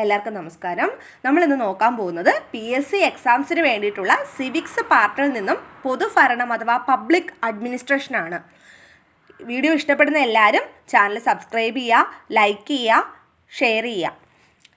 എല്ലാവർക്കും നമസ്കാരം. നമ്മൾ ഇന്ന് നോക്കാൻ പോകുന്നത് PSC എക്സാംസിന് വേണ്ടിയിട്ടുള്ള സിവിക്സ് പാർട്ടിൽ നിന്നും പൊതുഭരണം അഥവാ പബ്ലിക് അഡ്മിനിസ്ട്രേഷൻ ആണ്. വീഡിയോ ഇഷ്ടപ്പെടുന്ന എല്ലാവരും ചാനൽ സബ്സ്ക്രൈബ് ചെയ്യുക, ലൈക്ക് ചെയ്യുക, ഷെയർ ചെയ്യുക.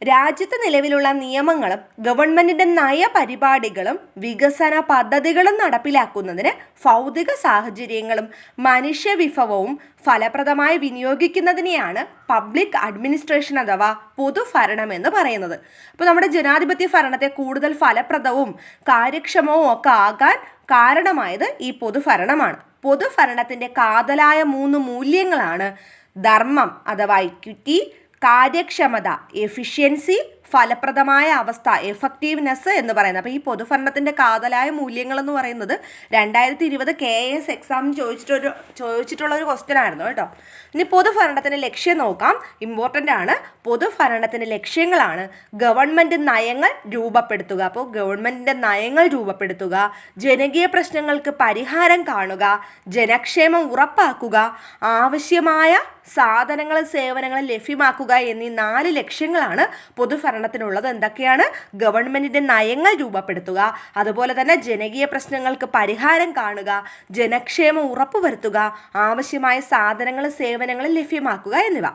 രാജ്യത്ത് നിലവിലുള്ള നിയമങ്ങളും ഗവൺമെൻറ്റിൻ്റെ നയപരിപാടികളും വികസന പദ്ധതികളും നടപ്പിലാക്കുന്നതിന് ഭൗതിക സാഹചര്യങ്ങളും മനുഷ്യവിഭവവും ഫലപ്രദമായി വിനിയോഗിക്കുന്നതിനെയാണ് പബ്ലിക് അഡ്മിനിസ്ട്രേഷൻ അഥവാ പൊതുഭരണം എന്ന് പറയുന്നത്. അപ്പോൾ നമ്മുടെ ജനാധിപത്യ ഭരണത്തെ കൂടുതൽ ഫലപ്രദവും കാര്യക്ഷമവും ഒക്കെ ആകാൻ കാരണമായത് ഈ പൊതുഭരണമാണ്. പൊതുഭരണത്തിൻ്റെ കാതലായ 3 മൂല്യങ്ങളാണ് ധർമ്മം അഥവാ ഇക്വിറ്റി, കാര്യക്ഷമത എഫിഷ്യൻസി, ഫലപ്രദമായ അവസ്ഥ എഫക്റ്റീവ്നെസ് എന്ന് പറയുന്നത്. അപ്പോൾ ഈ പൊതുഭരണത്തിൻ്റെ കാതലായ മൂല്യങ്ങൾ എന്ന് പറയുന്നത് 2020 KS എക്സാമിന് ചോദിച്ചിട്ടുള്ളൊരു ക്വസ്റ്റ്യൻ ആയിരുന്നു കേട്ടോ. ഇനി പൊതുഭരണത്തിൻ്റെ ലക്ഷ്യം നോക്കാം, ഇമ്പോർട്ടൻ്റ് ആണ്. പൊതുഭരണത്തിൻ്റെ ലക്ഷ്യങ്ങളാണ് ഗവൺമെൻറ് നയങ്ങൾ രൂപപ്പെടുത്തുക. അപ്പോൾ ഗവൺമെൻറ്റിൻ്റെ നയങ്ങൾ രൂപപ്പെടുത്തുക, ജനകീയ പ്രശ്നങ്ങൾക്ക് പരിഹാരം കാണുക, ജനക്ഷേമം ഉറപ്പാക്കുക, ആവശ്യമായ സാധനങ്ങളും സേവനങ്ങളും ലഭ്യമാക്കുക എന്നീ 4 ലക്ഷ്യങ്ങളാണ് പൊതുഭരണത്തിനുള്ളത്. എന്തൊക്കെയാണ്? ഗവൺമെൻറ്റിൻ്റെ നയങ്ങൾ രൂപപ്പെടുത്തുക, അതുപോലെ തന്നെ ജനകീയ പ്രശ്നങ്ങൾക്ക് പരിഹാരം കാണുക, ജനക്ഷേമം ഉറപ്പുവരുത്തുക, ആവശ്യമായ സാധനങ്ങളും സേവനങ്ങളും ലഭ്യമാക്കുക എന്നിവ.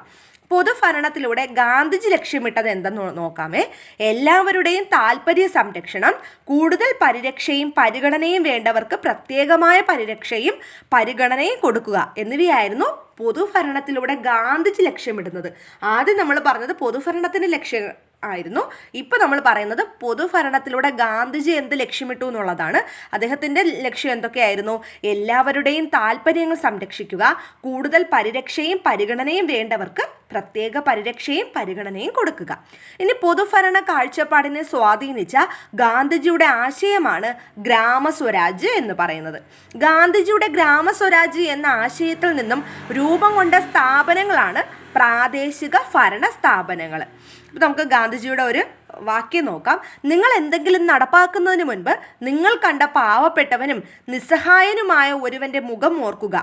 പൊതുഭരണത്തിലൂടെ ഗാന്ധിജി ലക്ഷ്യമിട്ടത് എന്തെന്ന് നോക്കാമേ. എല്ലാവരുടെയും താല്പര്യ സംരക്ഷണം, കൂടുതൽ പരിരക്ഷയും പരിഗണനയും വേണ്ടവർക്ക് പ്രത്യേകമായ പരിരക്ഷയും പരിഗണനയും കൊടുക്കുക എന്നിവയായിരുന്നു പൊതുഭരണത്തിലൂടെ ഗാന്ധിജി ലക്ഷ്യമിടുന്നത്. ആദ്യം നമ്മൾ പറഞ്ഞത് പൊതുഭരണത്തിൻ്റെ ലക്ഷ്യം ആയിരുന്നു. ഇപ്പോൾ നമ്മൾ പറയുന്നത് പൊതുഭരണത്തിലൂടെ ഗാന്ധിജി എന്ത് ലക്ഷ്യമിട്ടു എന്നുള്ളതാണ്. അദ്ദേഹത്തിൻ്റെ ലക്ഷ്യം എന്തൊക്കെയായിരുന്നു? എല്ലാവരുടെയും താല്പര്യങ്ങൾ സംരക്ഷിക്കുക, കൂടുതൽ പരിരക്ഷയും പരിഗണനയും വേണ്ടവർക്ക് പ്രത്യേക പരിരക്ഷയും പരിഗണനയും കൊടുക്കുക. ഇനി പൊതുഭരണ കാഴ്ചപ്പാടിനെ സ്വാധീനിച്ച ഗാന്ധിജിയുടെ ആശയമാണ് ഗ്രാമസ്വരാജ് എന്ന് പറയുന്നത്. ഗാന്ധിജിയുടെ ഗ്രാമസ്വരാജ് എന്ന ആശയത്തിൽ നിന്നും രൂപം കൊണ്ട സ്ഥാപനങ്ങളാണ് പ്രാദേശിക ഭരണ സ്ഥാപനങ്ങൾ. അപ്പോൾ നമുക്ക് ഗാന്ധിജിയുടെ ഒരു വാക്യം നോക്കാം. നിങ്ങൾ എന്തെങ്കിലും നടപ്പാക്കുന്നതിന് മുൻപ് നിങ്ങൾ കണ്ട പാവപ്പെട്ടവനും നിസ്സഹായനുമായ ഒരുവൻ്റെ മുഖം ഓർക്കുക.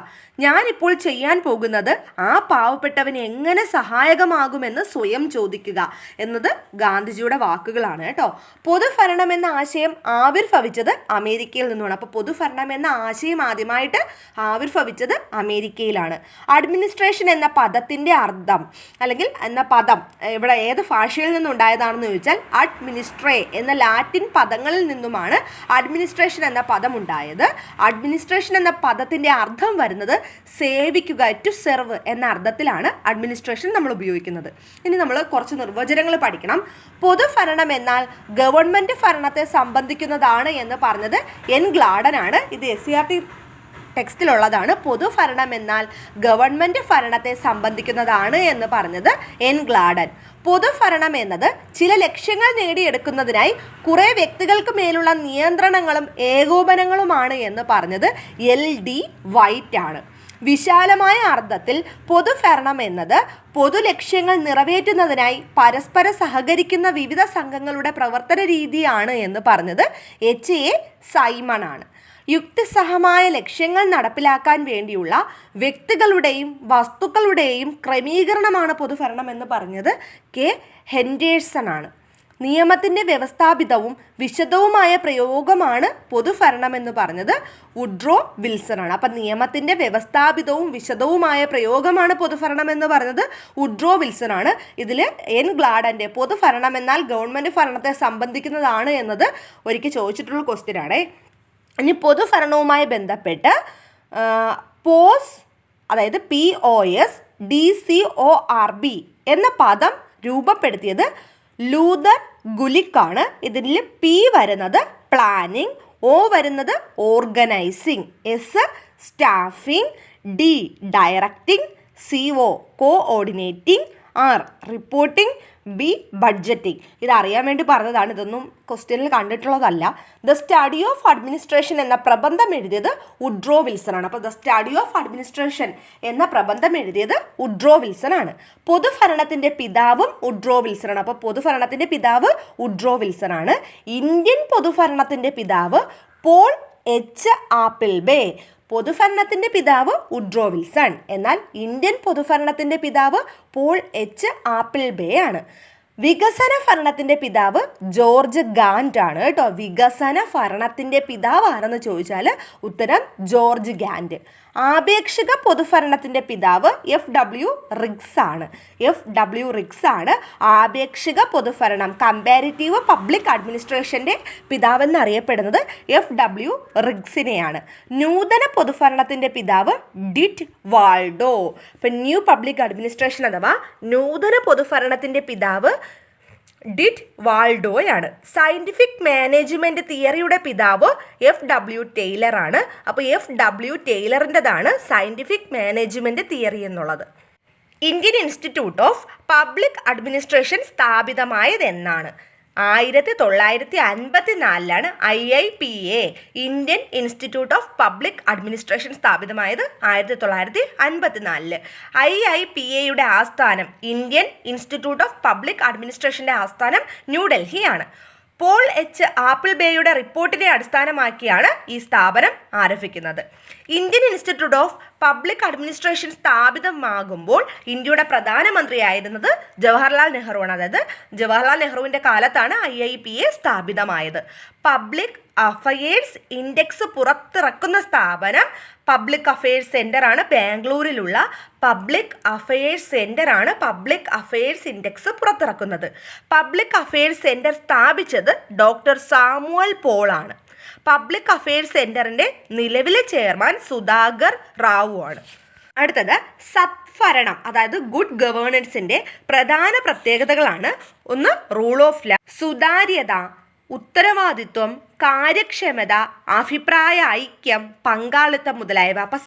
ഞാനിപ്പോൾ ചെയ്യാൻ പോകുന്നത് ആ പാവപ്പെട്ടവന് എങ്ങനെ സഹായകമാകുമെന്ന് സ്വയം ചോദിക്കുക എന്നത് ഗാന്ധിജിയുടെ വാക്കുകളാണ് കേട്ടോ. പൊതുഭരണം എന്ന ആശയം ആവിർഭവിച്ചത് അമേരിക്കയിൽ നിന്നുമാണ്. അപ്പോൾ പൊതുഭരണം എന്ന ആശയം ആദ്യമായിട്ട് ആവിർഭവിച്ചത് അമേരിക്കയിലാണ്. അഡ്മിനിസ്ട്രേഷൻ എന്ന പദത്തിൻ്റെ അർത്ഥം അല്ലെങ്കിൽ എന്ന പദം ഇവിടെ ഏത് ഭാഷയിൽ നിന്നുണ്ടായതാണെന്ന് ചോദിച്ചാൽ അഡ്മിനിസ്ട്രേ എന്ന ലാറ്റിൻ പദങ്ങളിൽ നിന്നുമാണ് അഡ്മിനിസ്ട്രേഷൻ എന്ന പദം ഉണ്ടായത്. അഡ്മിനിസ്ട്രേഷൻ എന്ന പദത്തിൻ്റെ അർത്ഥം വരുന്നത് സേവിക്കുക, ടു സെർവ് എന്ന അർത്ഥത്തിലാണ് അഡ്മിനിസ്ട്രേഷൻ നമ്മൾ ഉപയോഗിക്കുന്നത്. ഇനി നമ്മൾ കുറച്ച് നിർവചനങ്ങൾ പഠിക്കണം. പൊതുഭരണം എന്നാൽ ഗവൺമെൻറ് ഭരണത്തെ സംബന്ധിക്കുന്നതാണ് എന്ന് പറഞ്ഞത് എൻ ഗ്ലാഡൻ ആണ്. ഇത് SCERT ടെക്സ്റ്റിലുള്ളതാണ്. പൊതുഭരണം എന്നാൽ ഗവൺമെൻറ് ഭരണത്തെ സംബന്ധിക്കുന്നതാണ് എന്ന് പറഞ്ഞത് എൻ ഗ്ലാഡൻ. പൊതുഭരണം എന്നത് ചില ലക്ഷ്യങ്ങൾ നേടിയെടുക്കുന്നതിനായി കുറേ വ്യക്തികൾക്ക് മേലുള്ള നിയന്ത്രണങ്ങളും ഏകോപനങ്ങളുമാണ് എന്ന് പറഞ്ഞത് LD വൈറ്റ് ആണ്. വിശാലമായ അർത്ഥത്തിൽ പൊതുഭരണം എന്നത് പൊതുലക്ഷ്യങ്ങൾ നിറവേറ്റുന്നതിനായി പരസ്പരം സഹകരിക്കുന്ന വിവിധ സംഘങ്ങളുടെ പ്രവർത്തന രീതിയാണ് എന്ന് പറഞ്ഞത് HA സൈമൺ ആണ്. യുക്തിസഹമായ ലക്ഷ്യങ്ങൾ നടപ്പിലാക്കാൻ വേണ്ടിയുള്ള വ്യക്തികളുടെയും വസ്തുക്കളുടെയും ക്രമീകരണമാണ് പൊതുഭരണം എന്ന് പറഞ്ഞത് K ഹെൻഡേഴ്സൺ ആണ്. നിയമത്തിൻ്റെ വ്യവസ്ഥാപിതവും വിശദവുമായ പ്രയോഗമാണ് പൊതുഭരണം എന്ന് പറഞ്ഞത് വുഡ്രോ വിൽസൺ ആണ്. അപ്പം നിയമത്തിൻ്റെ വ്യവസ്ഥാപിതവും വിശദവുമായ പ്രയോഗമാണ് പൊതുഭരണം എന്ന് പറഞ്ഞത് വുഡ്രോ വിൽസൺ ആണ്. ഇതിൽ എൻ ഗ്ലാഡൻ്റെ പൊതുഭരണം എന്നാൽ ഗവൺമെൻറ് ഭരണത്തെ സംബന്ധിക്കുന്നതാണ് എന്നത് ഒരിക്കൽ ചോദിച്ചിട്ടുള്ള ക്വസ്റ്റ്യൻ ആണ്. ഇനി പൊതുഭരണവുമായി ബന്ധപ്പെട്ട് പോസ് അതായത് POSDCORB എന്ന പദം രൂപപ്പെടുത്തിയത് ലൂതർ ഗുലിക്കാണ്. ഇതിൽ P വരുന്നത് പ്ലാനിങ്, O വരുന്നത് organising, S staffing, D directing, CO coordinating, R reporting, B budgeting. ഇതറിയാൻ വേണ്ടി പറഞ്ഞതാണ്, ഇതൊന്നും ക്വസ്റ്റ്യനിൽ കണ്ടിട്ടുള്ളതല്ല. ദ സ്റ്റഡി ഓഫ് അഡ്മിനിസ്ട്രേഷൻ എന്ന പ്രബന്ധം എഴുതിയത് വുഡ്രോ വിൽസൺ ആണ്. അപ്പോൾ ദ സ്റ്റഡി ഓഫ് അഡ്മിനിസ്ട്രേഷൻ എന്ന പ്രബന്ധം എഴുതിയത് വുഡ്രോ വിൽസൺ ആണ്. പൊതുഭരണത്തിൻ്റെ പിതാവും വുഡ്രോ വിൽസൺ ആണ്. അപ്പോൾ പൊതുഭരണത്തിൻ്റെ പിതാവ് വുഡ്രോ വിൽസൺ ആണ്. ഇന്ത്യൻ പൊതുഭരണത്തിൻ്റെ പിതാവ് പോൾ H ആപ്പിൾബേ. പൊതുഭരണത്തിൻ്റെ പിതാവ് വുഡ്രോ വിൽസൺ, എന്നാൽ ഇന്ത്യൻ പൊതുഭരണത്തിൻ്റെ പിതാവ് പോൾ H ആപ്പിൾബേ ആണ്. വികസന ഭരണത്തിൻ്റെ പിതാവ് ജോർജ് ഗാൻറ്റ് ആണ് കേട്ടോ. വികസന ഭരണത്തിൻ്റെ പിതാവ് ആരെന്ന് ചോദിച്ചാൽ ഉത്തരം ജോർജ് ഗാൻറ്റ്. ആപേക്ഷിക പൊതുഭരണത്തിൻ്റെ പിതാവ് FW റിഗ്സ് ആണ്. FW റിഗ്സ് ആണ് ആപേക്ഷിക പൊതുഭരണം, കമ്പാരിറ്റീവ് പബ്ലിക് അഡ്മിനിസ്ട്രേഷൻ്റെ പിതാവെന്ന് അറിയപ്പെടുന്നത് FW റിഗ്സിനെയാണ്. നൂതന പൊതുഭരണത്തിൻ്റെ പിതാവ് ഡിറ്റ് വാൾഡോ. ഇപ്പം ന്യൂ പബ്ലിക് അഡ്മിനിസ്ട്രേഷൻ അഥവാ നൂതന പൊതുഭരണത്തിൻ്റെ പിതാവ് ഡിറ്റ് വാൾഡോയാണ്. സയൻറ്റിഫിക് മാനേജ്മെൻറ്റ് തിയറിയുടെ പിതാവ് FW ടൈലർ ആണ്. അപ്പോൾ FW ടൈലറിൻ്റെതാണ് സയൻറ്റിഫിക് മാനേജ്മെൻറ്റ് തിയറി എന്നുള്ളത്. Indian Institute of Public administration സ്ഥാപിതമായത് എന്നാണ്? 1954 IIPA Indian Institute of Public administration സ്ഥാപിതമായത് 1954. IIPAയുടെ ആസ്ഥാനം, ഇന്ത്യൻ ഇൻസ്റ്റിറ്റ്യൂട്ട് ഓഫ് പബ്ലിക് അഡ്മിനിസ്ട്രേഷൻ്റെ ആസ്ഥാനം ന്യൂഡൽഹിയാണ്. പോൾ എച്ച് ആപ്പിൾബേയുടെ റിപ്പോർട്ടിനെ അടിസ്ഥാനമാക്കിയാണ് ഈ സ്ഥാപനം ആരംഭിക്കുന്നത്. Indian Institute of Public Administration സ്ഥാപിതമാകുമ്പോൾ ഇന്ത്യയുടെ പ്രധാനമന്ത്രിയായിരുന്നത് ജവഹർലാൽ നെഹ്റുവാണ്. അതായത് ജവഹർലാൽ നെഹ്റുവിൻ്റെ കാലത്താണ് IIPA സ്ഥാപിതമായത്. പബ്ലിക് അഫയേഴ്സ് ഇൻഡെക്സ് പുറത്തിറക്കുന്ന സ്ഥാപനം പബ്ലിക് അഫയേഴ്സ് സെൻ്ററാണ്. ബാംഗ്ലൂരിലുള്ള പബ്ലിക് അഫയേഴ്സ് സെൻ്ററാണ് പബ്ലിക് അഫയേഴ്സ് ഇൻഡെക്സ് പുറത്തിറക്കുന്നത്. പബ്ലിക് അഫയേഴ്സ് സെൻ്റർ സ്ഥാപിച്ചത് ഡോക്ടർ സാമുവൽ പോൾ ആണ്. പബ്ലിക് അഫയേഴ്സ് സെൻ്ററിൻ്റെ നിലവിലെ ചെയർമാൻ സുധാകർ റാവു ആണ്. അടുത്തത് സത്ഭരണം, അതായത് ഗുഡ് ഗവേണൻസിൻ്റെ പ്രധാന പ്രത്യേകതകളാണ്. ഒന്ന് റൂൾ ഓഫ് ലോ, സുതാര്യത, ഉത്തരവാദിത്വം, കാര്യക്ഷമത, അഭിപ്രായ ഐക്യം, പങ്കാളിത്തം മുതലായവ. അപ്പം